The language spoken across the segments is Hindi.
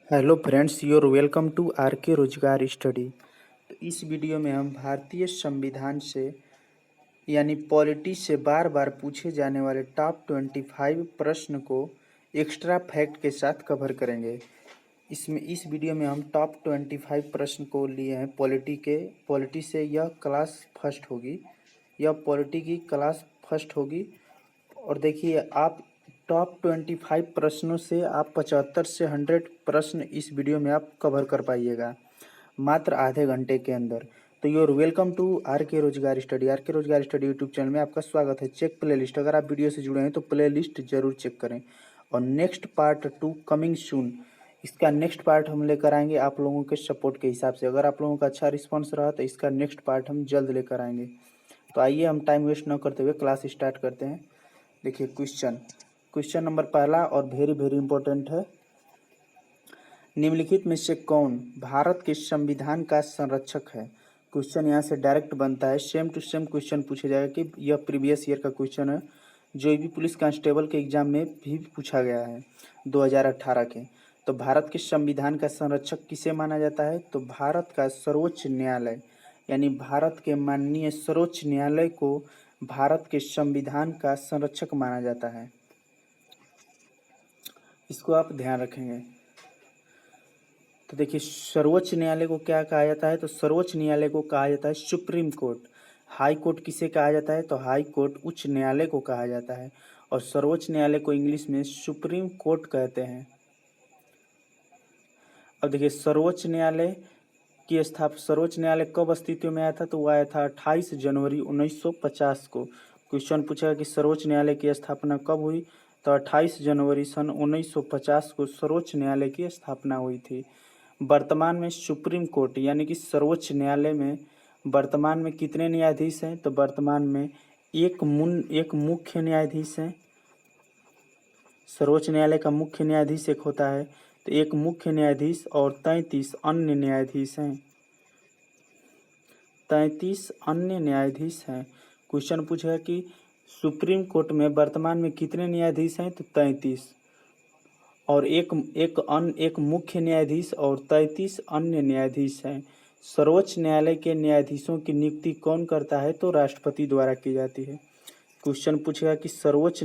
Hello friends, your welcome to R K Rozgar study. तो इस वीडियो में हम भारतीय संविधान से यानी पॉलिटी से बार बार पूछे जाने वाले टॉप 25 प्रश्न को एक्स्ट्रा फैक्ट के साथ कवर करेंगे। इस वीडियो में हम टॉप 25 प्रश्न को लिए हैं पॉलिटी से। यह क्लास फर्स्ट होगी, यह पॉलिटी की क्लास फर्स्ट होगी। और देखिए, आप टॉप 25 प्रश्नों से आप 75 से 100 प्रश्न इस वीडियो में आप कवर कर पाइएगा मात्र आधे घंटे के अंदर। तो your welcome to R K Rozgar study YouTube channel में आपका स्वागत है। चेक प्ले लिस्ट, अगर आप वीडियो से जुड़े हैं तो प्ले लिस्ट जरूर चेक करें। और नेक्स्ट पार्ट 2 कमिंग सून, इसका नेक्स्ट पार्ट हम लेकर आएंगे आप लोगों के सपोर्ट के हिसाब से। अगर आप लोगों का अच्छा रिस्पॉन्स रहा तो इसका नेक्स्ट पार्ट हम जल्द लेकर आएंगे। तो आइए हम टाइम वेस्ट न करते हुए क्लास स्टार्ट करते हैं। देखिए, क्वेश्चन नंबर पहला और वेरी वेरी इंपॉर्टेंट है। निम्नलिखित में से कौन भारत के संविधान का संरक्षक है? क्वेश्चन यहाँ से डायरेक्ट बनता है, सेम टू सेम क्वेश्चन पूछा जाएगा कि यह प्रीवियस ईयर का क्वेश्चन है, जो भी पुलिस कांस्टेबल के एग्जाम में भी पूछा गया है 2018 के। तो भारत के संविधान का संरक्षक किसे माना जाता है? तो भारत का सर्वोच्च न्यायालय, यानी भारत के माननीय सर्वोच्च न्यायालय को भारत के संविधान का संरक्षक माना जाता है। इसको आप ध्यान रखेंगे। तो देखिए, सर्वोच्च न्यायालय को क्या कहा जाता है? तो सर्वोच्च न्यायालय को कहा जाता है सुप्रीम कोर्ट। हाई कोर्ट किसे कहा जाता है? तो हाई कोर्ट उच्च न्यायालय को कहा जाता है। और सर्वोच्च न्यायालय को इंग्लिश में सुप्रीम कोर्ट कहते हैं। अब देखिए, सर्वोच्च न्यायालय कब अस्तित्व में आया था? तो वह आया था 28 जनवरी 1950 को। क्वेश्चन पूछा कि सर्वोच्च न्यायालय की स्थापना कब हुई? तो 28 जनवरी सन 1950 को सर्वोच्च न्यायालय की स्थापना हुई थी। वर्तमान में सुप्रीम कोर्ट यानी कि सर्वोच्च न्यायालय में वर्तमान में कितने न्यायाधीश हैं? तो वर्तमान में एक मुख्य न्यायाधीश हैं। सर्वोच्च न्यायालय का मुख्य न्यायाधीश एक होता है, तो एक मुख्य न्यायाधीश और 33 अन्य न्यायाधीश हैं। 33 अन्य न्यायाधीश हैं। क्वेश्चन पूछा कि सुप्रीम कोर्ट में वर्तमान में कितने न्यायाधीश हैं? तो 33 और एक मुख्य न्यायाधीश और 33 अन्य न्यायाधीश हैं। सर्वोच्च न्यायालय के न्यायाधीशों की नियुक्ति कौन करता है? तो राष्ट्रपति द्वारा की जाती है। क्वेश्चन पूछेगा कि सर्वोच्च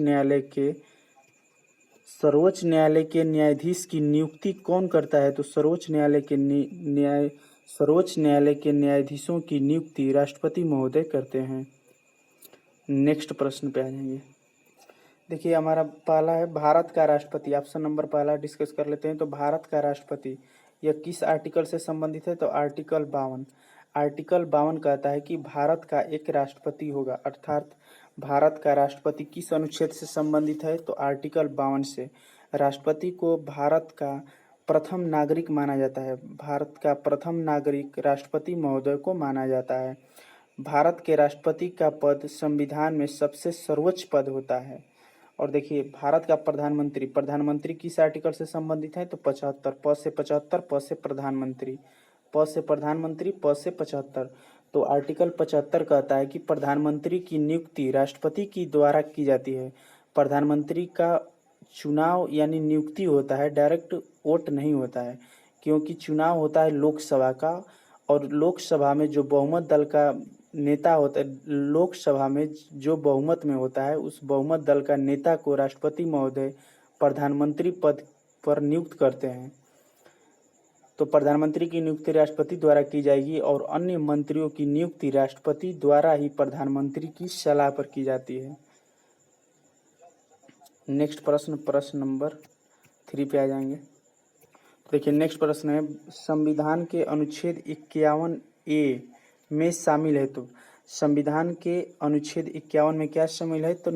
न्यायालय के न्यायाधीश की नियुक्ति कौन करता है? तो सर्वोच्च न्यायालय के न्यायाधीशों की नियुक्ति राष्ट्रपति महोदय करते हैं। नेक्स्ट प्रश्न पे आ जाएंगे। देखिए, हमारा पहला है भारत का राष्ट्रपति। ऑप्शन नंबर पहला डिस्कस कर लेते हैं। तो भारत का राष्ट्रपति यह किस आर्टिकल से संबंधित है? तो आर्टिकल 52। आर्टिकल 52 कहता है कि भारत का एक राष्ट्रपति होगा। अर्थात भारत का राष्ट्रपति किस अनुच्छेद से संबंधित है? तो आर्टिकल 52 से। राष्ट्रपति को भारत का प्रथम नागरिक माना जाता है। भारत का प्रथम नागरिक राष्ट्रपति महोदय को माना जाता है। भारत के राष्ट्रपति का पद संविधान में सबसे सर्वोच्च पद होता है। और देखिए, भारत का प्रधानमंत्री किस आर्टिकल से संबंधित है? तो 75। प से 75, प से प्रधानमंत्री, प से प्रधानमंत्री, प से 75। तो आर्टिकल 75 कहता है कि प्रधानमंत्री की नियुक्ति राष्ट्रपति की द्वारा की जाती है। प्रधानमंत्री का चुनाव यानी नियुक्ति होता है, डायरेक्ट वोट नहीं होता है, क्योंकि चुनाव होता है लोकसभा का। और लोकसभा में जो बहुमत दल का नेता होता है, लोकसभा में जो बहुमत में होता है, उस बहुमत दल का नेता को राष्ट्रपति महोदय प्रधानमंत्री पद पर नियुक्त करते हैं। तो प्रधानमंत्री की नियुक्ति राष्ट्रपति द्वारा की जाएगी और अन्य मंत्रियों की नियुक्ति राष्ट्रपति द्वारा ही प्रधानमंत्री की सलाह पर की जाती है। नेक्स्ट प्रश्न नंबर 3 पे आ जाएंगे। देखिए, नेक्स्ट प्रश्न है, संविधान के अनुच्छेद 51A में शामिल है। तो संविधान के अनुच्छेद 51 में क्या शामिल है? तो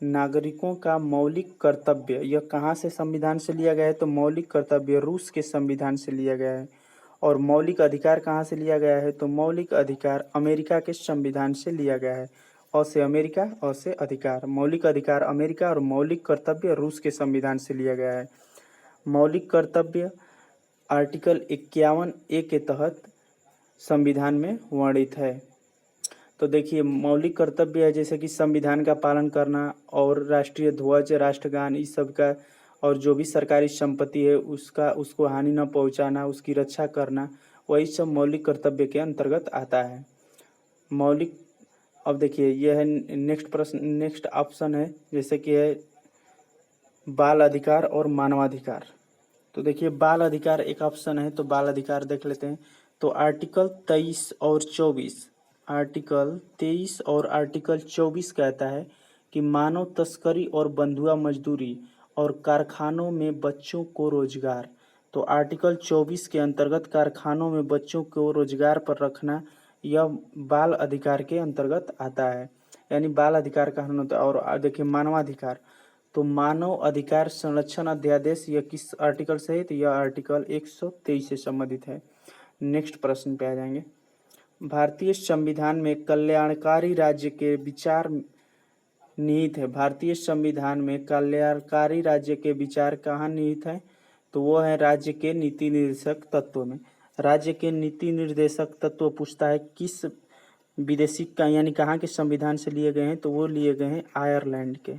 नागरिकों का मौलिक कर्तव्य। यह कहाँ से संविधान से लिया गया है? तो मौलिक कर्तव्य रूस के संविधान से लिया गया है। और मौलिक अधिकार कहाँ से लिया गया है? तो मौलिक अधिकार अमेरिका के संविधान से लिया गया है। अ से अमेरिका, अ से अधिकार। मौलिक अधिकार अमेरिका और मौलिक कर्तव्य रूस के संविधान से लिया गया है। मौलिक कर्तव्य आर्टिकल 51A के तहत संविधान में वर्णित है। तो देखिए, मौलिक कर्तव्य है जैसे कि संविधान का पालन करना और राष्ट्रीय ध्वज, राष्ट्रगान, इस सब का और जो भी सरकारी संपत्ति है उसको हानि न पहुंचाना, उसकी रक्षा करना, वही सब मौलिक कर्तव्य के अंतर्गत आता है। मौलिक अब देखिए यह है नेक्स्ट ऑप्शन है, जैसे कि है बाल अधिकार और मानवाधिकार। तो देखिए बाल अधिकार एक ऑप्शन है, तो बाल अधिकार देख लेते हैं। तो आर्टिकल 23 और 24 आर्टिकल 24 कहता है कि मानव तस्करी और बंधुआ मजदूरी और कारखानों में बच्चों को रोजगार। तो आर्टिकल 24 के अंतर्गत कारखानों में बच्चों को रोजगार पर रखना यह बाल अधिकार के अंतर्गत आता है, यानी बाल अधिकार का हनन होता है। और देखिए मानवाधिकार, तो मानव अधिकार संरक्षण अध्यादेश यह किस आर्टिकल से है? तो यह आर्टिकल 123 से संबंधित है। नेक्स्ट प्रश्न पे आ जाएंगे। भारतीय संविधान में कल्याणकारी राज्य के विचार निहित है। भारतीय संविधान में कल्याणकारी राज्य के विचार कहाँ निहित है? तो वो है राज्य के नीति निर्देशक तत्व में। राज्य के नीति निर्देशक तत्व पूछता है किस विदेशी का, यानी कहाँ के संविधान से लिए गए हैं? तो वो लिए गए हैं आयरलैंड के।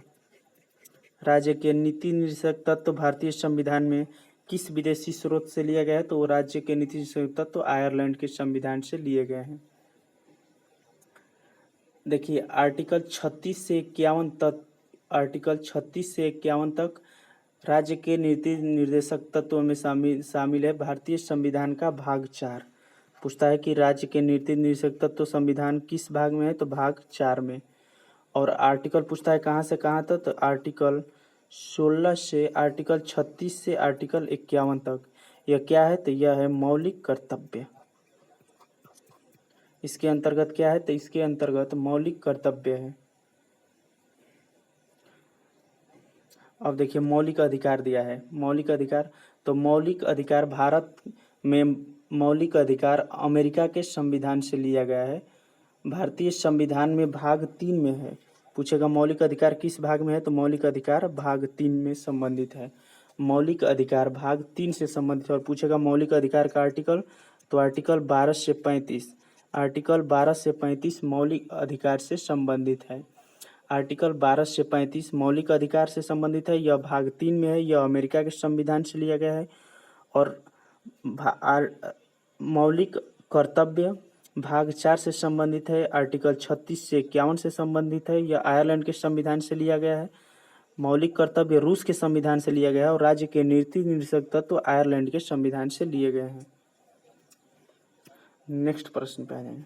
राज्य के नीति निर्देशक तत्व भारतीय संविधान में किस विदेशी स्रोत से लिया गया है? तो वो राज्य के नीति निर्देशक तत्व आयरलैंड के संविधान से लिए गए हैं। देखिए आर्टिकल 36 से 51 तक राज्य के नीति निर्देशक तत्व में शामिल है भारतीय संविधान का भाग 4। पूछता है कि राज्य के नीति निर्देशक तत्व संविधान किस भाग में है? तो भाग 4 में। और आर्टिकल पूछता है कहाँ से कहाँ तक? तो आर्टिकल 16 से आर्टिकल 36 से आर्टिकल 51 तक। यह क्या है? तो यह है मौलिक कर्तव्य। इसके अंतर्गत क्या है? तो इसके अंतर्गत मौलिक कर्तव्य है। अब देखिए मौलिक अधिकार दिया है। मौलिक अधिकार, तो मौलिक अधिकार भारत में मौलिक अधिकार अमेरिका के संविधान से लिया गया है। भारतीय संविधान में भाग 3 में है। पूछेगा मौलिक अधिकार किस भाग में है? तो मौलिक अधिकार भाग 3 में संबंधित है। मौलिक अधिकार भाग 3 से संबंधित है। और पूछेगा मौलिक अधिकार का आर्टिकल, तो आर्टिकल 12 से 35 मौलिक अधिकार से संबंधित है। आर्टिकल 12 से 35 मौलिक अधिकार से संबंधित है। यह भाग 3 में है। यह अमेरिका के संविधान से लिया गया है। और मौलिक कर्तव्य भाग 4 से संबंधित है। आर्टिकल 36 से 51 से संबंधित है। यह आयरलैंड के संविधान से लिया गया है। मौलिक कर्तव्य रूस के संविधान से लिया गया है। और राज्य के नीति निर्देशक तत्व आयरलैंड के संविधान से लिए गए हैं। नेक्स्ट प्रश्न पे आ जाएंगे।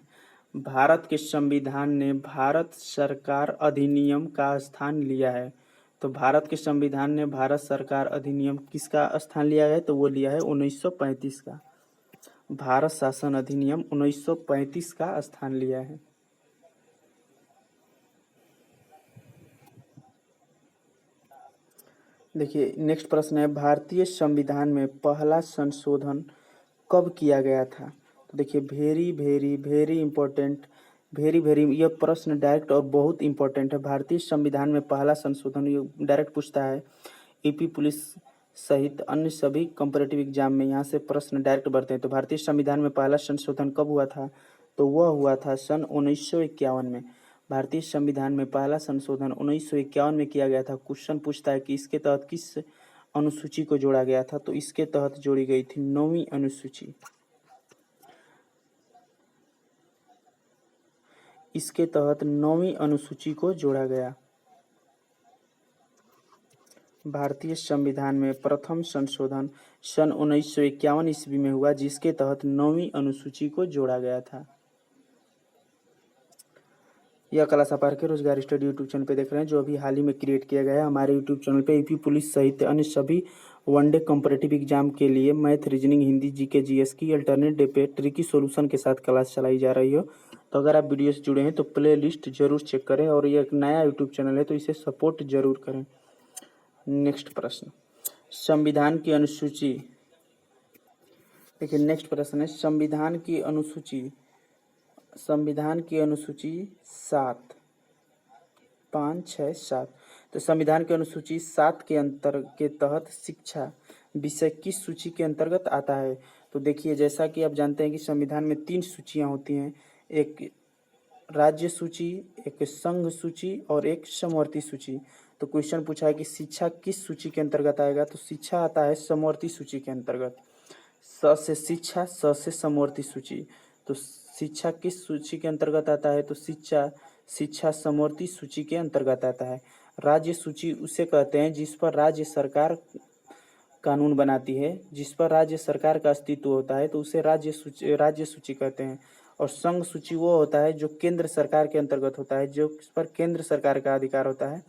भारत के संविधान ने भारत सरकार अधिनियम का स्थान लिया है। तो भारत के संविधान ने भारत सरकार अधिनियम किसका स्थान लिया है? तो वो लिया है 1935 का। भारत शासन अधिनियम 1935 का स्थान लिया है। देखिए नेक्स्ट प्रश्न है, भारतीय संविधान में पहला संशोधन कब किया गया था? तो देखिए वेरी वेरी वेरी इंपॉर्टेंट, यह प्रश्न डायरेक्ट और बहुत इंपॉर्टेंट है। भारतीय संविधान में पहला संशोधन ये डायरेक्ट पूछता है। यूपी पुलिस सहित अन्य सभी कंपैरेटिव एग्जाम में यहाँ से प्रश्न डायरेक्ट बढ़ते हैं। तो भारतीय संविधान में पहला संशोधन कब हुआ था? तो वह हुआ था सन 1951 में। भारतीय संविधान में पहला संशोधन 1951 में किया गया था। क्वेश्चन पूछता है कि इसके तहत किस अनुसूची को जोड़ा गया था? तो इसके तहत जोड़ी गई थी 9वीं अनुसूची। इसके तहत 9वीं अनुसूची को जोड़ा गया। भारतीय संविधान में प्रथम संशोधन सन 1951 ईस्वी में हुआ, जिसके तहत 9वीं अनुसूची को जोड़ा गया था। यह कला सपार के रोजगार स्टडी यूट्यूब चैनल पे देख रहे हैं, जो अभी हाल ही में क्रिएट किया गया है। हमारे यूट्यूब चैनल पे यूपी पुलिस सहित अन्य सभी वनडे कॉम्पिटिटिव एग्जाम के लिए math, reasoning, Hindi, GK, GS की अल्टरनेट डे पे ट्रिकी सॉल्यूशन के साथ क्लास चलाई जा रही हो। तो अगर आप वीडियो से जुड़े हैं तो प्ले लिस्ट जरूर चेक करें। और ये एक नया यूट्यूब चैनल है तो इसे सपोर्ट जरूर करें। नेक्स्ट प्रश्न, संविधान की अनुसूची। देखिए नेक्स्ट प्रश्न है, संविधान की अनुसूची 7 5 6 7। तो संविधान की अनुसूची 7 के तहत शिक्षा विषय किस सूची के अंतर्गत आता है? तो देखिए जैसा कि आप जानते हैं कि संविधान में 3 सूचियां होती हैं, एक राज्य सूची, एक संघ सूची और एक समवर्ती सूची। तो क्वेश्चन पूछा है कि शिक्षा किस सूची के अंतर्गत आएगा, तो शिक्षा आता है समवर्ती सूची के अंतर्गत। स से शिक्षा, स से समवर्ती सूची। तो शिक्षा किस सूची के अंतर्गत आता है, तो शिक्षा समवर्ती सूची के अंतर्गत आता है। राज्य सूची उसे कहते हैं जिस पर राज्य सरकार कानून बनाती है, जिस पर राज्य सरकार का अस्तित्व होता है, तो उसे राज्य सूची कहते हैं। और संघ सूची वो होता है जो केंद्र सरकार के अंतर्गत होता है, जो इस पर केंद्र सरकार का अधिकार होता है,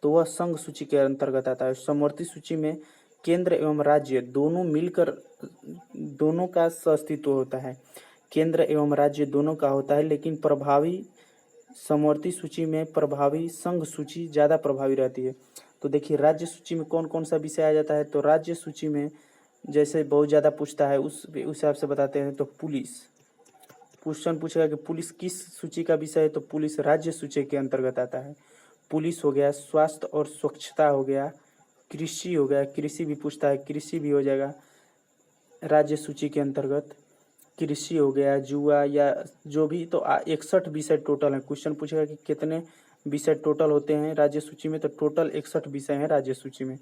तो वह संघ सूची के अंतर्गत आता है। समवर्ती सूची में केंद्र एवं राज्य दोनों मिलकर दोनों का अस्तित्व होता है, केंद्र एवं राज्य दोनों का होता है, लेकिन प्रभावी समवर्ती सूची में प्रभावी संघ सूची ज़्यादा प्रभावी रहती है। तो देखिए राज्य सूची में कौन कौन सा विषय आ जाता है, तो राज्य सूची में जैसे बहुत ज़्यादा पूछता है उस हिसाब से बताते हैं। तो पुलिस, क्वेश्चन पूछेगा कि पुलिस किस सूची का विषय है, तो पुलिस राज्य सूची के अंतर्गत आता है। पुलिस हो गया, स्वास्थ्य और स्वच्छता हो गया, कृषि हो गया, कृषि भी पूछता है, कृषि भी हो जाएगा राज्य सूची के अंतर्गत। कृषि हो गया, जुआ या जो भी, तो 61 विषय टोटल है। क्वेश्चन पूछेगा कि कितने विषय टोटल होते हैं राज्य सूची में, तो टोटल 61 विषय हैं राज्य सूची में।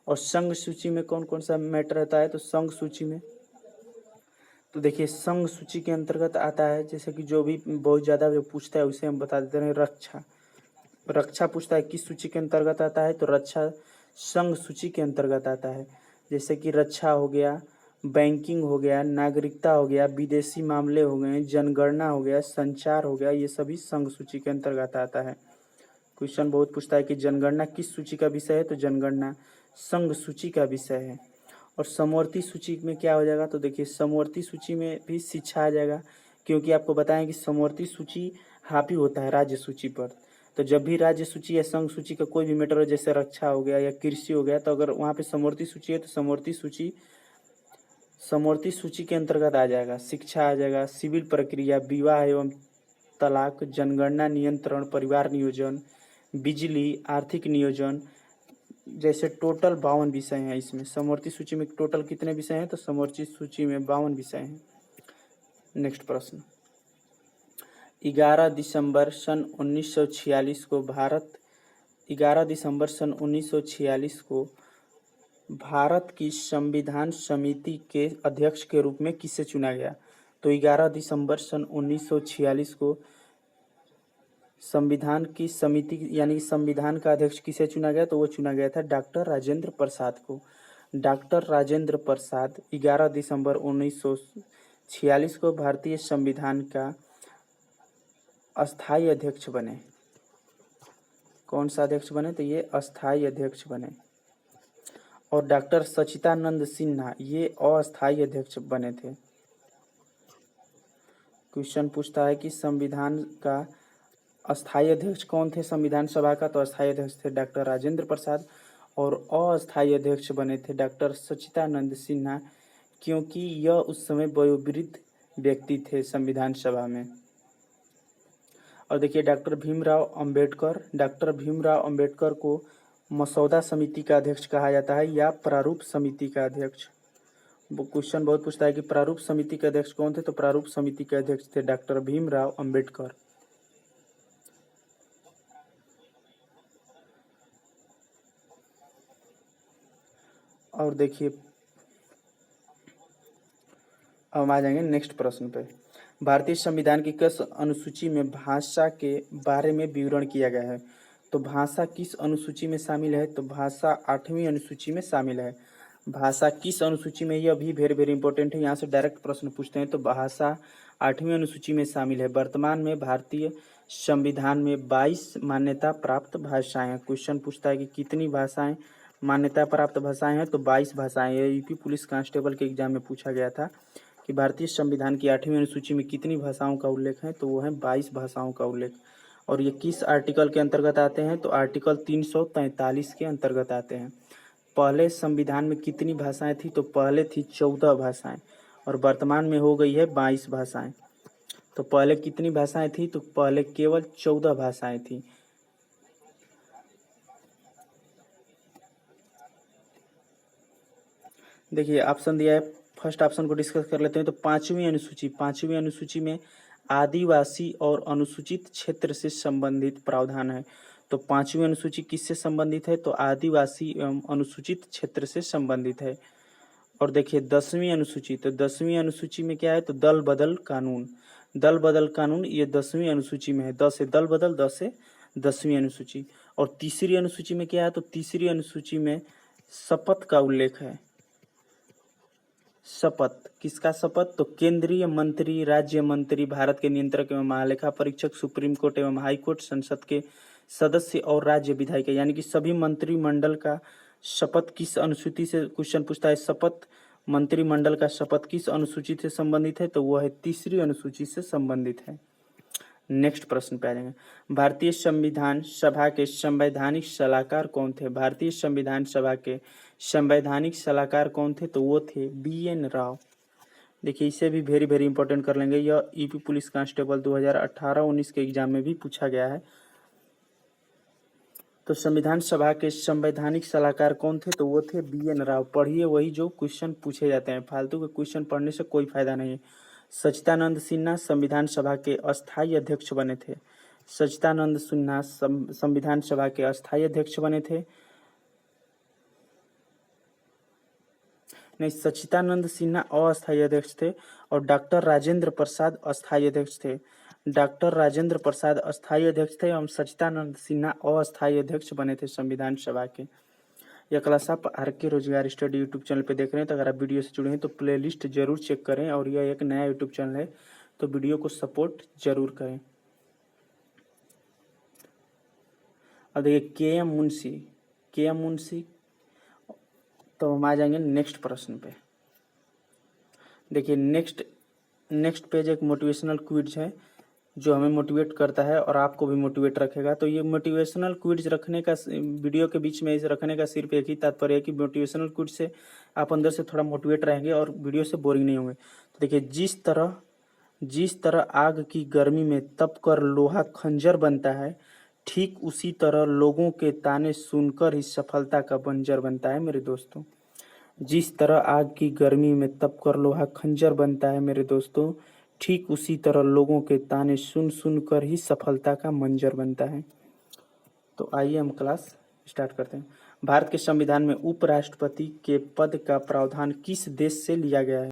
और संघ सूची में कौन कौन सा मैटर रहता है, तो संघ सूची में तो देखिए संघ सूची के अंतर्गत आता है, जैसे कि जो भी बहुत ज़्यादा जो पूछता है उसे हम बता देते हैं। रक्षा पूछता है किस सूची के अंतर्गत आता है, तो रक्षा संघ सूची के अंतर्गत आता है। जैसे कि रक्षा हो गया, बैंकिंग हो गया, नागरिकता हो गया, विदेशी मामले हो गए, जनगणना हो गया, संचार हो गया, ये सभी संघ सूची के अंतर्गत आता है। क्वेश्चन बहुत पूछता है कि जनगणना किस सूची का विषय है, तो जनगणना संघ सूची का विषय है। और समवर्ती सूची में क्या हो जाएगा, तो देखिए समवर्ती सूची में भी शिक्षा आ जाएगा, क्योंकि आपको बताएं कि समवर्ती सूची हावी होता है राज्य सूची पर। तो जब भी राज्य सूची या संघ सूची का कोई भी मैटर हो, जैसे रक्षा हो गया या कृषि हो गया, तो अगर वहाँ पे समवर्ती सूची है तो समवर्ती सूची के अंतर्गत आ जाएगा। शिक्षा आ जाएगा, सिविल प्रक्रिया, विवाह एवं तलाक, जनगणना, नियंत्रण, परिवार नियोजन, बिजली, आर्थिक नियोजन, जैसे टोटल 52 विषय हैं इसमें। समवर्ती सूची में टोटल कितने विषय हैं, तो समवर्ती सूची में 52 विषय हैं। नेक्स्ट प्रश्न, 11 दिसंबर सन 1946 को 11 दिसंबर सन 1946 को भारत की संविधान समिति के अध्यक्ष के रूप में किसे चुना गया, तो 11 दिसंबर सन 1946 को संविधान की समिति यानी संविधान का अध्यक्ष किसे चुना गया, तो वो चुना गया था डॉक्टर राजेंद्र प्रसाद को। डॉक्टर राजेंद्र प्रसाद 11 दिसंबर 1946 को भारतीय संविधान का अस्थायी अध्यक्ष बने। कौन सा अध्यक्ष बने, तो ये अस्थायी अध्यक्ष बने। और डॉक्टर सच्चिदानंद सिन्हा ये अस्थायी अध्यक्ष बने थे। क्वेश्चन पूछता है कि संविधान का अस्थायी अध्यक्ष कौन थे संविधान सभा का, तो अस्थायी अध्यक्ष थे डॉक्टर राजेंद्र प्रसाद, और अस्थायी अध्यक्ष बने थे डॉक्टर सच्चिदानंद सिन्हा, क्योंकि यह उस समय वयोवृद्ध व्यक्ति थे संविधान सभा में। और देखिए डॉक्टर भीमराव अंबेडकर को मसौदा समिति का अध्यक्ष कहा जाता है या प्रारूप समिति का अध्यक्ष। वो क्वेश्चन बहुत पूछता है कि प्रारूप समिति के अध्यक्ष कौन थे, तो प्रारूप समिति के अध्यक्ष थे डॉक्टर भीमराव अंबेडकर। और देखिए अब आ जाएंगे नेक्स्ट प्रश्न पे। भारतीय संविधान की किस अनुसूची में भाषा के बारे में विवरण किया गया है, तो भाषा किस अनुसूची में शामिल है, तो भाषा 8वीं अनुसूची में शामिल है। भाषा किस अनुसूची में, यह भी वेरी वेरी इंपॉर्टेंट है, यहाँ से डायरेक्ट प्रश्न पूछते हैं। तो भाषा 8वीं अनुसूची में शामिल है। वर्तमान में भारतीय संविधान में 22 मान्यता प्राप्त भाषाएं हैं। क्वेश्चन पूछता है कि कितनी भाषाएं मान्यता प्राप्त भाषाएं हैं, तो 22 भाषाएं। यह यूपी पुलिस कांस्टेबल के एग्जाम में पूछा गया था कि भारतीय संविधान की 8वीं अनुसूची में कितनी भाषाओं का उल्लेख है, तो वो है 22 भाषाओं का उल्लेख। और ये किस आर्टिकल के अंतर्गत आते हैं, तो आर्टिकल 343 के अंतर्गत आते हैं। पहले संविधान में कितनी भाषाएं थी, तो पहले थी 14 भाषाएं, और वर्तमान में हो गई है 22 भाषाएं। तो पहले कितनी भाषाएं थी, तो पहले केवल 14 भाषाएं थी। देखिए ऑप्शन दिया है, फर्स्ट ऑप्शन को डिस्कस कर लेते हैं। तो पांचवी अनुसूची में आदिवासी और अनुसूचित क्षेत्र से संबंधित प्रावधान है। तो 5वीं अनुसूची किससे संबंधित है? तो आदिवासी एवं अनुसूचित क्षेत्र से संबंधित है। और देखिए 10वीं अनुसूची, तो 10वीं अनुसूची में क्या है? तो दल बदल कानून। दल बदल कानून ये 10वीं अनुसूची में है। 10 से दल बदल, 10 से 10वीं अनुसूची। और तीसरी अनुसूची में क्या है? तो तीसरी अनुसूची में शपथ का उल्लेख है। शपथ, किसका शपथ? तो केंद्रीय मंत्री, राज्य मंत्री, भारत के नियंत्रक एवं महालेखा परीक्षक, सुप्रीम कोर्ट एवं हाई कोर्ट, संसद के सदस्य और राज्य विधायक, यानी कि सभी मंत्रिमंडल का शपथ किस अनुसूची से, क्वेश्चन पूछता है शपथ मंत्रिमंडल का शपथ किस अनुसूची से संबंधित है? तो वह है तीसरी अनुसूची से संबंधित है। नेक्स्ट प्रश्न पे आ जाएंगे। भारतीय संविधान सभा के संवैधानिक सलाहकार कौन थे? भारतीय संविधान सभा के संवैधानिक सलाहकार कौन थे? तो वो थे BN राव। देखिए इसे भी वेरी वेरी इंपॉर्टेंट कर लेंगे। यह यूपी पुलिस कांस्टेबल 2018-19 के एग्जाम में भी पूछा गया है। तो संविधान सभा के संवैधानिक सलाहकार कौन थे? तो वो थे BN राव। पढ़िए वही जो क्वेश्चन पूछे जाते हैं, फालतू के क्वेश्चन पढ़ने से कोई फायदा नहीं है। सच्चिदानंद सिन्हा संविधान सभा के अस्थायी अध्यक्ष बने थे। सच्चिदानंद सिन्हा संविधान सभा के अस्थायी अध्यक्ष बने थे। नहीं, सच्चिदानंद सिन्हा अस्थायी अध्यक्ष थे और डॉक्टर राजेंद्र प्रसाद अस्थायी अध्यक्ष थे। डॉक्टर राजेंद्र प्रसाद अस्थायी अध्यक्ष थे एवं सच्चिदानंद सिन्हा अस्थायी अध्यक्ष बने थे संविधान सभा के। यह क्लास आप RK रोजगार स्टडी यूट्यूब चैनल पे देख रहे हैं। तो अगर आप वीडियो से जुड़े हैं तो प्लेलिस्ट जरूर चेक करें, और यह एक नया यूट्यूब चैनल है तो वीडियो को सपोर्ट जरूर करें। अब देखिए KM मुंशी। तो हम आ जाएंगे नेक्स्ट प्रश्न पे। देखिए नेक्स्ट पेज एक मोटिवेशनल क्विज है जो हमें मोटिवेट करता है और आपको भी मोटिवेट रखेगा। तो ये मोटिवेशनल क्विज रखने का, वीडियो के बीच में इसे रखने का सिर्फ एक ही तात्पर्य है कि मोटिवेशनल क्विज से आप अंदर से थोड़ा मोटिवेट रहेंगे और वीडियो से बोरिंग नहीं होंगे। तो देखिए जिस तरह आग की गर्मी में तप कर लोहा खंजर बनता है, ठीक उसी तरह लोगों के ताने सुनकर ही सफलता का बंजर बनता है मेरे दोस्तों। जिस तरह आग की गर्मी में तप कर लोहा खंजर बनता है मेरे दोस्तों, ठीक उसी तरह लोगों के ताने सुन सुन कर ही सफलता का मंजर बनता है। तो आइए हम क्लास स्टार्ट करते हैं। भारत के संविधान में उपराष्ट्रपति के पद का प्रावधान किस देश से लिया गया है?